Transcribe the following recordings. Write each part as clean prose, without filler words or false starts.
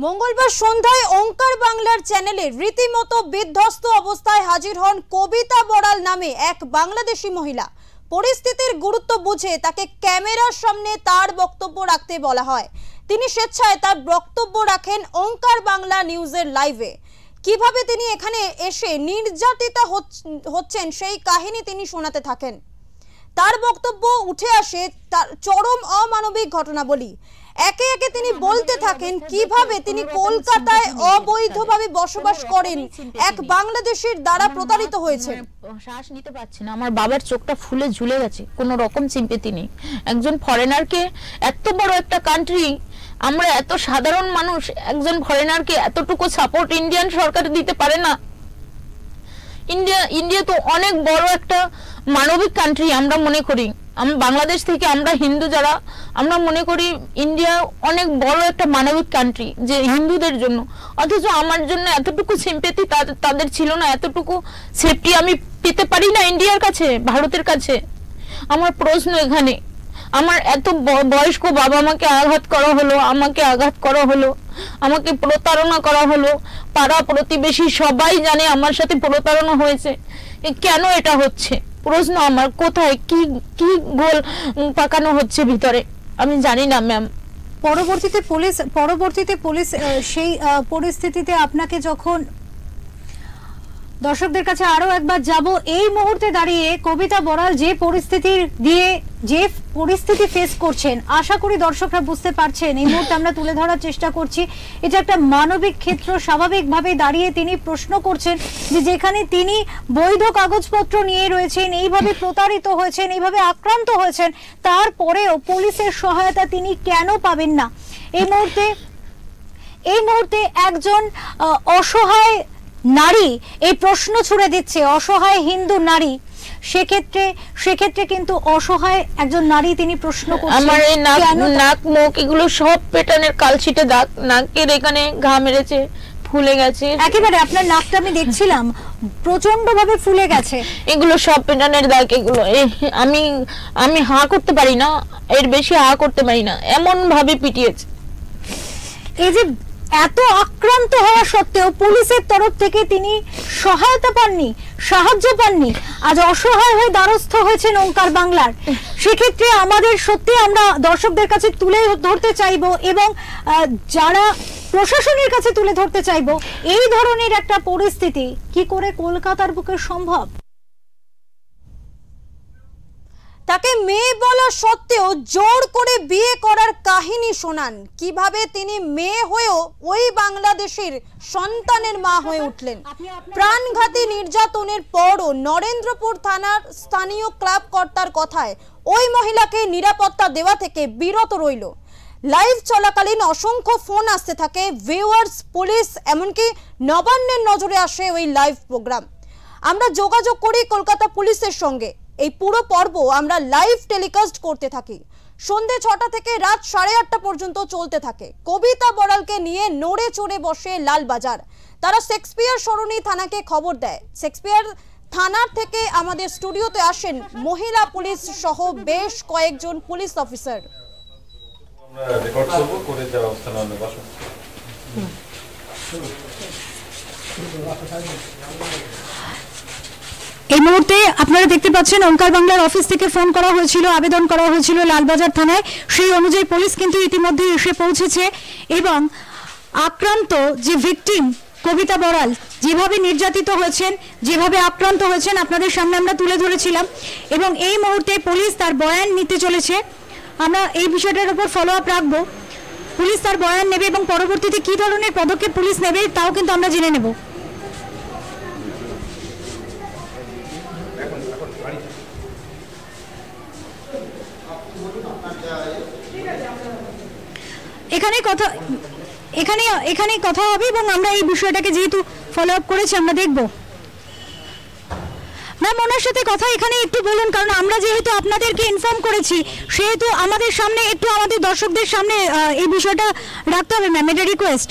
মঙ্গলবার সন্ধ্যায় ওঙ্কার বাংলার চ্যানেলে রীতিমতো বিধ্বস্ত অবস্থায় হাজির হন কবিতা বড়াল নামে এক বাংলাদেশি মহিলা। পরিস্থিতির গুরুত্ব বুঝে তাকে ক্যামেরার সামনে তার বক্তব্য রাখতে বলা হয়। তিনি স্বেচ্ছায় তার বক্তব্য রাখেন ওঙ্কার বাংলা নিউজের লাইভে। কিভাবে তিনি এখানে এসে নির্যাতিতা হচ্ছেন সেই কাহিনী তিনি শোনাতে থাকেন। তার বক্তব্য উঠে আসে তার চরম অমানবিক ঘটনাবলী। একে একে তিনি বলতে থাকেন কিভাবে তিনি কলকাতায় অবৈধভাবে বসবাস করেন, এক বাংলাদেশীর দ্বারা প্রতারিত হয়েছেন। শ্বাস নিতে পারছি না, আমার বাবার চোখটা ফুলে ঝুলে গেছে, কোনো রকম সিম্পেথি নেই। একজন ফরেনারকে, এত বড় একটা কান্ট্রি, আমরা এত সাধারণ মানুষ, একজন ফরেনারকে এতটুকু সাপোর্ট ইন্ডিয়ান সরকার দিতে পারে না। ইন্ডিয়া তো অনেক বড় একটা মানবিক কান্ট্রি আমরা মনে করি। বাংলাদেশ থেকে আমরা হিন্দু যারা, আমরা মনে করি ইন্ডিয়া অনেক বড় একটা মানবিক কান্ট্রি যে হিন্দুদের জন্য, অথচ আমার জন্য এতটুকু সিম্পেথি তাদের ছিল না, এতটুকু সেফটি আমি পেতে পারি না ইন্ডিয়ার কাছে, ভারতের কাছে। আমার প্রশ্ন এখানে, আমার এত বয়স্ক বাবা মাকে আঘাত করা হলো, আমাকে আঘাত করা হলো, আমাকে প্রতারণা করা হলো, পাড়া প্রতিবেশী সবাই জানে আমার সাথে প্রতারণা হয়েছে। কেন এটা হচ্ছে? প্রশ্ন আমার, কোথায় কি কি গোল পাকানো হচ্ছে ভিতরে আমি জানি না ম্যাম। পরবর্তীতে পুলিশ সেই পরিস্থিতিতে আপনাকে যখন, দর্শকদের কাছে আরো একবার যাব, এই মুহূর্তে দাঁড়িয়ে কবিতা বড়াল যে পরিস্থিতি ফেস করছেন, আশা করি দর্শকরা বুঝতে পারছেন। এই মুহূর্তে আমরা তুলে ধরার চেষ্টা করছি, এটা একটা মানবিক ক্ষেত্র। স্বাভাবিকভাবে দাঁড়িয়ে তিনি প্রশ্ন করছেন যে যেখানে তিনি বৈধ কাগজপত্র নিয়ে রয়েছেন, এইভাবে প্রতারিত হয়েছেন, এইভাবে আক্রান্ত হয়েছেন, তারপরেও পুলিশের সহায়তা তিনি কেন পাবেন না। এই মুহূর্তে একজন অসহায় নারী এই প্রশ্ন ছুড়ে দিচ্ছে, অসহায় হিন্দু নারী। সেক্ষেত্রে কিন্তু অসহায় একজন নারী তিনি প্রশ্ন করছেন, আমার এই নাক মুখ এগুলো সব পেটানের কালছিটে দাগ, নাকের এখানে ঘা মেরেছে, ফুলে গেছে একেবারে। আপনার নাকটা আমি দেখছিলাম প্রচন্ড ভাবে ফুলে গেছে, এগুলো সব পেটানের দাগ। এগুলো আমি হা করতে পারি না, এর বেশি হা করতে পারি না, এমন ভাবে পিটিয়েছে। এই যে এত আক্রান্ত হওয়া সত্ত্বেও পুলিশের তরফ থেকে তিনি সহায়তা পাননি, সাহায্য পাননি, আজ অসহায় হয়ে দ্বারস্থ হয়েছেন ওঙ্কার বাংলার। সেক্ষেত্রে আমাদের সত্যি আমরা দর্শকদের কাছে তুলে ধরতে চাইবো এবং যারা প্রশাসনের কাছে তুলে ধরতে চাইবো, এই ধরনের একটা পরিস্থিতি কি করে কলকাতার বুকে সম্ভব। তাকে মেয়ে বলা সত্ত্বেও জোর করে বিয়ে করার কাহিনী শোনান, কিভাবে তিনি মেয়ে হয়েও ওই বাংলাদেশের সন্তানের মা হয়ে উঠলেন। প্রাণঘাতী নির্যাতনের পরও নরেন্দ্রপুর থানার স্থানীয় ক্লাব কর্তার কথায় ওই মহিলাকে নিরাপত্তা দেওয়া থেকে বিরত রইল। লাইভ চলাকালীন অসংখ্য ফোন আসতে থাকে ভিউয়ার্স, পুলিশ, এমনকি নবান্নের নজরে আসে ওই লাইভ প্রোগ্রাম। আমরা যোগাযোগ করি কলকাতা পুলিশের সঙ্গে। এই পুরো পর্ব আমরা লাইভ টেলিকাস্ট করতে থাকি। সন্ধ্যে 6টা থেকে রাত 8:30 পর্যন্ত চলতে থাকে। কবিতা বড়ালকে নিয়ে নড়ে চড়ে বসে লালবাজার। তারা শেক্সপিয়ার সরণি থানাকে খবর দেয়। শেক্সপিয়ার থানার থেকে আমাদের স্টুডিওতে আসেন মহিলা পুলিশ সহ বেশ কয়েকজন পুলিশ অফিসার। এই মুহূর্তে আপনারা দেখতে পাচ্ছেন ওঙ্কার বাংলার অফিস থেকে ফোন করা হয়েছিল, আবেদন করা হয়েছিল লালবাজার থানায়। সেই অনুযায়ী পুলিশ কিন্তু ইতিমধ্যে এসে পৌঁছেছে এবং আক্রান্ত যে ভিকটিম কবিতা বড়াল যেভাবে নির্যাতিত হয়েছেন, যেভাবে আক্রান্ত হয়েছেন আপনাদের সামনে আমরা তুলে ধরেছিলাম এবং এই মুহূর্তে পুলিশ তার বয়ান নিতে চলেছে। আমরা এই বিষয়টার উপর ফলো আপ রাখবো। পুলিশ তার বয়ান নেবে এবং পরবর্তীতে কি ধরনের পদক্ষেপ পুলিশ নেবে তাও কিন্তু আমরা জেনে নেব। এখানে কথা হবে এবং আমরা এই বিষয়টাকে যেহেতু ফলো আপ করেছি আমরা দেখব। ম্যাম, ওনার সাথে কথা এখানে একটু বলুন, কারণ আমরা যেহেতু আপনাদেরকে ইনফর্ম করেছি সেহেতু আমাদের সামনে একটু আমাদের দর্শকদের সামনে এই বিষয়টা রাখতে হবে। ম্যাম, এটা রিকোয়েস্ট।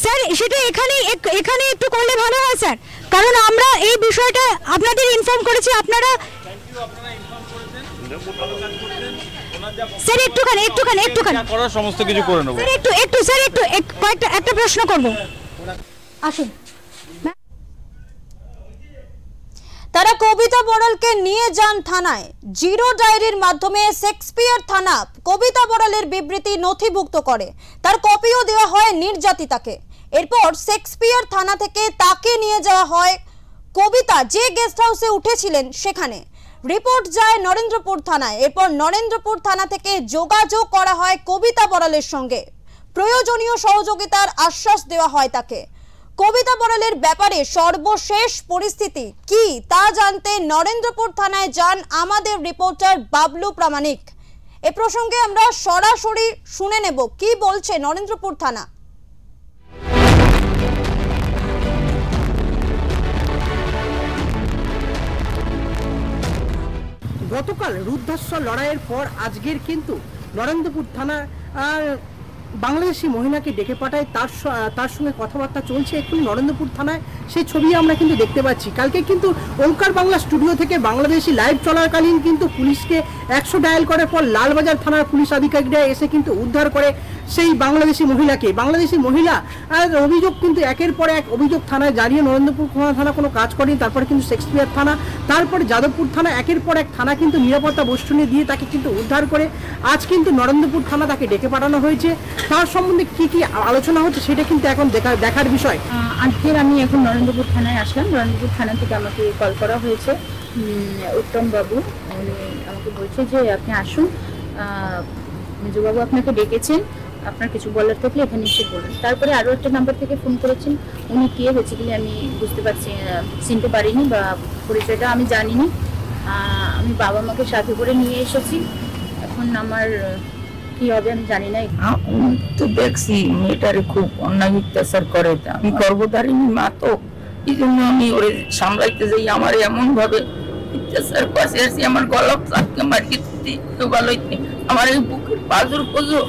স্যার, সেটা এখানে একটু করলে ভালো হয় স্যার, কারণ আমরা এই বিষয়টা আপনাদের ইনফর্ম করেছি। আপনারা স্যার একটুখানি করার সমস্ত কিছু করে নেব। স্যার একটু কয়েকটা একটা প্রশ্ন করব, আসুন। তারা কবিতা বড়ালকে নিয়ে যান থানায়। জিরো ডায়েরির মাধ্যমে শেক্সপিয়ার থানা কবিতা বড়ালের বিবৃতি নথিভুক্ত করে, তার কপিও দেওয়া হয় নির্যাতিতাকে। এরপর শেক্সপিয়ার থানা থেকে তাকে নিয়ে যাওয়া হয় কবিতা যে গেস্ট হাউসে উঠেছিলেন সেখানে। রিপোর্ট যায় নরেন্দ্রপুর থানায়। এরপর নরেন্দ্রপুর থানা থেকে যোগাযোগ করা হয় কবিতা বড়ালের সঙ্গে, প্রয়োজনীয় সহযোগিতার আশ্বাস দেওয়া হয় তাকে। কবিতা বড়ালের ব্যাপারে সর্বশেষ পরিস্থিতি কি তা জানতে নরেন্দ্রপুর থানায় যান আমাদের রিপোর্টার বাবলু প্রামাণিক। এ প্রসঙ্গে আমরা সরাসরি শুনে নেব কি বলছে নরেন্দ্রপুর থানা। গতকাল রুদ্ধাশ্ব লড়াইয়ের পর আজকের কিন্তু নরেন্দ্রপুর থানা বাংলাদেশি মহিলাকে ডেকে পাঠায়, তার সঙ্গে কথাবার্তা চলছে এখন নরেন্দ্রপুর থানায়। সেই ছবি আমরা কিন্তু দেখতে পাচ্ছি। কালকে কিন্তু ওঙ্কার বাংলা স্টুডিও থেকে বাংলাদেশি লাইভ চলাকালীন কিন্তু পুলিশকে 100 ডায়াল করার পর লালবাজার থানার পুলিশ আধিকারিকরা এসে কিন্তু উদ্ধার করে সেই বাংলাদেশি মহিলাকে। বাংলাদেশি মহিলা অভিযোগ কিন্তু একের পর এক অভিযোগ থানায় জানিয়ে নরেন্দ্রপুর থানা কোনো কাজ করেনি। তারপরে কিন্তু শেক্সপিয়ার থানা, তারপরে যাদবপুর থানা, একের পর এক থানা কিন্তু নিরাপত্তা বেষ্টনী দিয়ে তাকে কিন্তু উদ্ধার করে আজ কিন্তু নরেন্দ্রপুর থানা তাকে ডেকে পাঠানো হয়েছে। তার সম্বন্ধে কি কি আলোচনা হচ্ছে সেটা কিন্তু এখন দেখার বিষয়। আজকের আমি এখন নরেন্দ্রপুর থানায় আসলাম। নরেন্দ্রপুর থানা থেকে আমাকে কল করা হয়েছে উত্তম বাবু, উনি আমাকে বলছে যে আপনি আসুন, মেজবাবু আপনাকে ডেকেছেন, আপনার কিছু বলার থাকলে এখানে এসে বলুন। তারপরে আরও একটা নাম্বার থেকে ফোন করেছেন, উনি কে বেসিক্যালি আমি বুঝতে পারছি, চিনতে পারিনি বা পরিচয়টা আমি জানিনি। আমি বাবা মাকে সাথে করে নিয়ে এসেছি, এখন আমার কি হবে আমি জানি না। তো দেখছি মেয়েটারে খুব অন্যায় অত্যাচার করে, আমি গর্ভধারিণী মা, তো এই জন্য আমি ওরে সামলাইতে যাই। আমার এমন ভাবে অত্যাচার পাশে আসি, আমার গলা চাপকে মারিয়ে দিতে ভালো, আমার এই বুকের বাজুর পুজো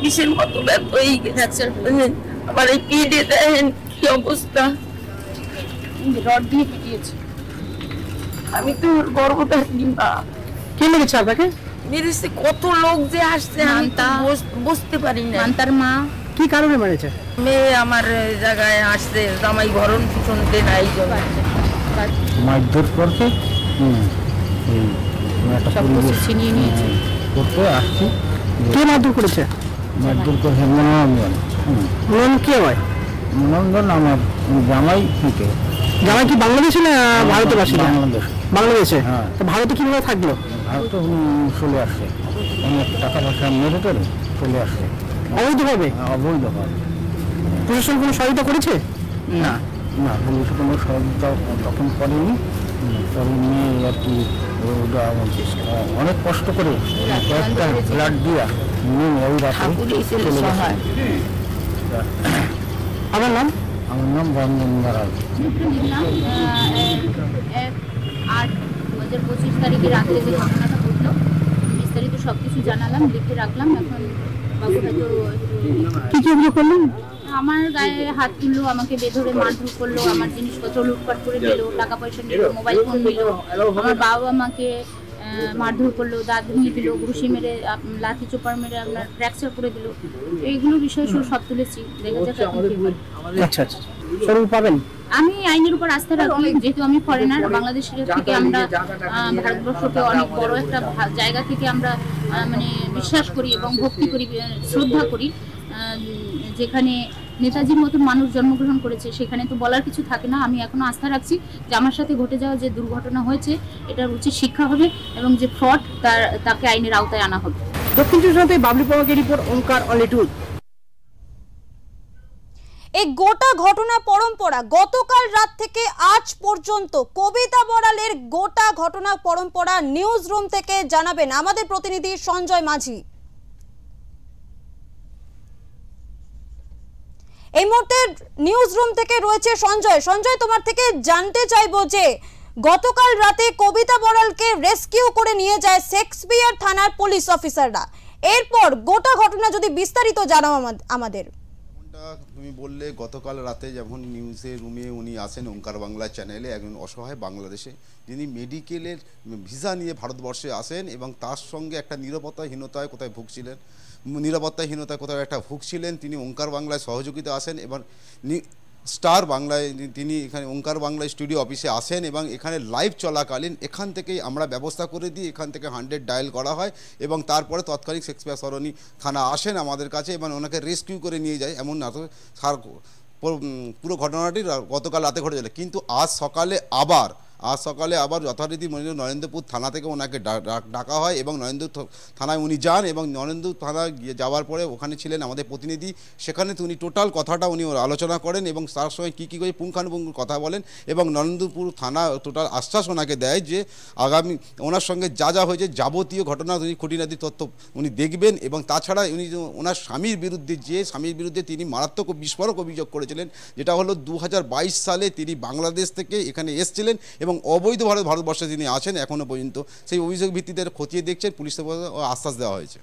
কিসের মতো ব্যথা হয়ে গেছে। আমার এই পিঠে দেখেন কি অবস্থা, রড দিয়ে পিটিয়েছে। আমি তো গর্ভধারিণী মা। কে লেগেছে আপনাকে? মেরেছে কত লোক যে আসছে, আমি তা বুঝতে পারি না। তার মা কি কারণে মেরেছে? মেয়ে আমার জায়গায় আসছে, জামাই ভরণ পোষণ দেন, এই জন্য মারধর করতে সব কিছু ছিনিয়ে নিয়েছে। করতে আসছি। কে মারধর করেছে? মারধর করেছে মনোরঞ্জন। মনোরঞ্জন কে হয়? মনোরঞ্জন আমার জামাই থেকে। জামাই কি বাংলাদেশে না ভারতের বাসিন্দা? বাংলাদেশ। বাংলাদেশে? হ্যাঁ। ভারতে কিভাবে থাকলো? ভারতে চলে আসছে, অনেক টাকা পয়সা মেরে করে চলে আসছে অবৈধভাবে? অবৈধভাবে। প্রশাসন কোনো সহায়তা করেছে? না না, পুলিশ কোনো সহযোগিতা তখন করেনি। তবে মেয়ে আর কি অনেক কষ্ট করে কয়েকটা ব্লাড দিয়া ওই রাতে চলে গেছে। আমার নাম? আমার নাম রঞ্জন দারাল। 8/2025 তারিখে রাত্রে যে ঘটনাটা ঘটলো, বিস্তারিত সবকিছু জানালাম, লিখে রাখলাম। এখন বাবু হয়তো কি কি অভিযোগ করলেন? আমার গায়ে হাত তুললো, আমাকে বেধরে মারধর করলো, আমার জিনিসপত্র লুটপাট করে নিল, টাকা পয়সা নিল, মোবাইল ফোন নিল, আমার বাবা মাকে মারধর করলো, দাঁত ভেঙে দিল, ঘুষি মেরে, লাঠি চোপার মেরে আপনার ফ্র্যাকচার করে দিল। এইগুলো বিষয় সব তুলেছি, দেখা যাক এখন কি হয়। আচ্ছা আচ্ছা, সরু পাবেন? আমি আইনের উপর আস্থা রাখি, যেহেতু আমি ফরেনার, বাংলাদেশের থেকে আমরা ভারতবর্ষকে অনেক বড় একটা জায়গা থেকে আমরা মানে বিশ্বাস করি এবং ভক্তি করি, শ্রদ্ধা করি। যেখানে নেতাজির মতন মানুষ জন্মগ্রহণ করেছে, সেখানে তো বলার কিছু থাকে না। আমি এখনো আস্থা রাখছি যে আমার সাথে ঘটে যাওয়া যে দুর্ঘটনা হয়েছে এটার উচিত শিক্ষা হবে এবং যে ফ্রড তাকে আইনের আওতায় আনা হবে। দক্ষিণ চব্বিশ পরগনার বাবলু প্রমাণিকের রিপোর্ট, ওঙ্কার অনলি। এই গোটা ঘটনা পরম্পরা গতকাল রাত থেকে আজ পর্যন্ত কবিতা বড়ালের গোটা ঘটনা পরম্পরা নিউজ রুম থেকে জানাবেন আমাদের প্রতিনিধি সঞ্জয় মাঝি। এই মুহূর্তে নিউজ রুম থেকে রয়েছে সঞ্জয়। সঞ্জয়, তোমার থেকে জানতে চাইবো যে গতকাল রাতে কবিতা বড়ালকে রেস্কিউ করে নিয়ে যায় শেক্সপিয়ার থানার পুলিশ অফিসাররা, এরপর গোটা ঘটনা যদি বিস্তারিত জানাও আমাদের। তুমি বললে গতকাল রাতে যখন নিউজের রুমে উনি আসেন ওঙ্কার বাংলা চ্যানেলে, একজন অসহায় বাংলাদেশে যিনি মেডিকেলের ভিসা নিয়ে ভারতবর্ষে আসেন এবং তার সঙ্গে একটা নিরাপত্তাহীনতায় কোথায় ভুগছিলেন, তিনি ওঙ্কার বাংলায় সহযোগিতা আসেন এবং স্টার বাংলায় তিনি এখানে ওঙ্কার বাংলায় স্টুডিও অফিসে আসেন এবং এখানে লাইভ চলাকালীন এখান থেকেই আমরা ব্যবস্থা করে দিই, এখান থেকে 100 ডায়াল করা হয় এবং তারপরে তৎকালীন শেক্সপিয়ার সরণি থানা আসেন আমাদের কাছে এবং ওনাকে রেস্কিউ করে নিয়ে যায়। এমন পুরো ঘটনাটি গতকাল রাতে ঘটেছিল। কিন্তু আজ সকালে আবার যথারীতি নরেন্দ্রপুর থানা থেকে ওনাকে ডাকা হয় এবং নরেন্দ্রপুর থানায় উনি যান এবং নরেন্দ্রপুর থানায় যাওয়ার পরে ওখানে ছিলেন আমাদের প্রতিনিধি, সেখানে উনি টোটাল কথাটা উনি আলোচনা করেন এবং তার সঙ্গে কী করে পুঙ্খানুপুঙ্খ কথা বলেন এবং নরেন্দ্রপুর থানা টোটাল আশ্বাস ওনাকে দেয় যে আগামী ওনার সঙ্গে যা হয়েছে যাবতীয় ঘটনা উনি খুঁটিনাটি তথ্য উনি দেখবেন এবং তাছাড়া উনি ওনার স্বামীর বিরুদ্ধে তিনি মারাত্মক বিস্ফোরক অভিযোগ করেছিলেন, যেটা হলো 2022 সালে তিনি বাংলাদেশ থেকে এখানে এসেছিলেন এবং অবৈধভাবে ভারতবর্ষে তিনি আছেন এখনও পর্যন্ত। সেই অভিযোগ ভিত্তিতে খতিয়ে দেখছেন পুলিশ আশ্বাস দেওয়া হয়েছে।